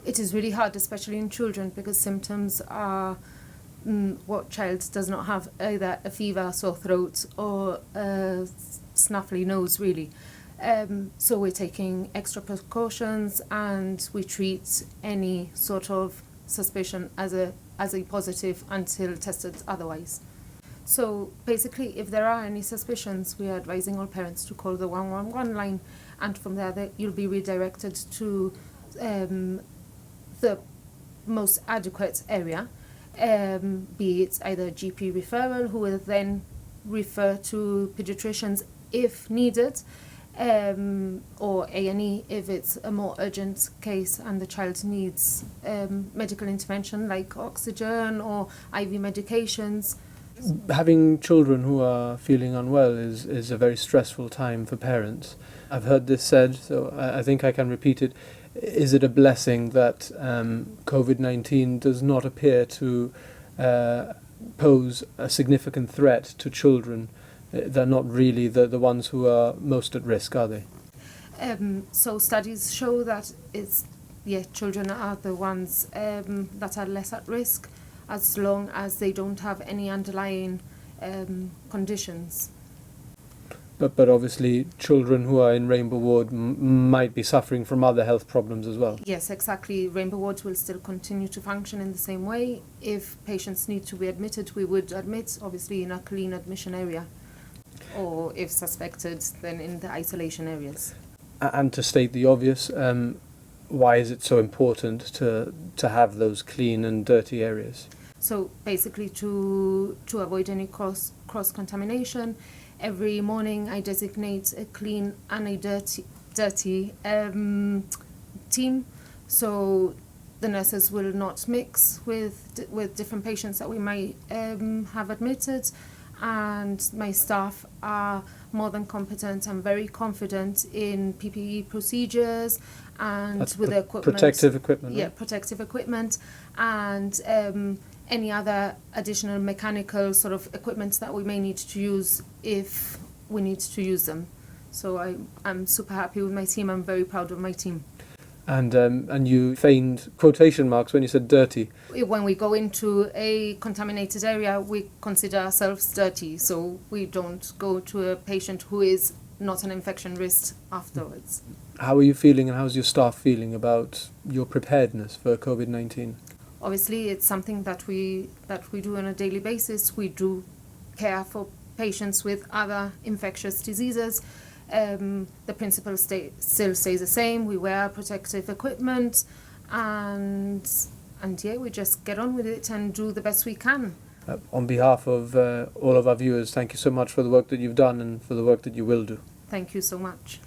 It is really hard, especially in children, because symptoms are what child does not have either a fever, sore throat, or a snuffly nose, really. So we're taking extra precautions, and we treat any sort of suspicion as a positive until tested otherwise. So basically, if there are any suspicions, we are advising all parents to call the 111 line, and from there you'll be redirected to the most adequate area, be it either GP referral, who will then refer to pediatricians if needed, or A&E if it's a more urgent case and the child needs medical intervention like oxygen or IV medications. Having children who are feeling unwell is a very stressful time for parents. I've heard this said, so I think I can repeat it. Is it a blessing that COVID-19 does not appear to pose a significant threat to children? They're not really the ones who are most at risk, are they? So studies show that children are the ones that are less at risk, as long as they don't have any underlying conditions. But obviously children who are in Rainbow Ward might be suffering from other health problems as well. Yes, exactly. Rainbow Ward will still continue to function in the same way. If patients need to be admitted, we would admit, obviously, in a clean admission area, or if suspected, then in the isolation areas. And to state the obvious, why is it so important to have those clean and dirty areas? So basically to avoid any cross-contamination, every morning I designate a clean and a dirty team, so the nurses will not mix with different patients that we might have admitted, and my staff are more than competent and very confident in PPE procedures and That's with the equipment. Protective equipment. Yeah, right? protective equipment, and any other additional mechanical sort of equipment that we may need to use if we need to use them. So I'm super happy with my team. I'm very proud of my team. And you feigned quotation marks when you said dirty. When we go into a contaminated area, we consider ourselves dirty, so we don't go to a patient who is not an infection risk afterwards. How are you feeling, and how's your staff feeling about your preparedness for COVID-19? Obviously, it's something that we do on a daily basis. We do care for patients with other infectious diseases. The principle still stays the same. We wear protective equipment, and we just get on with it and do the best we can. On behalf of all of our viewers, thank you so much for the work that you've done and for the work that you will do. Thank you so much.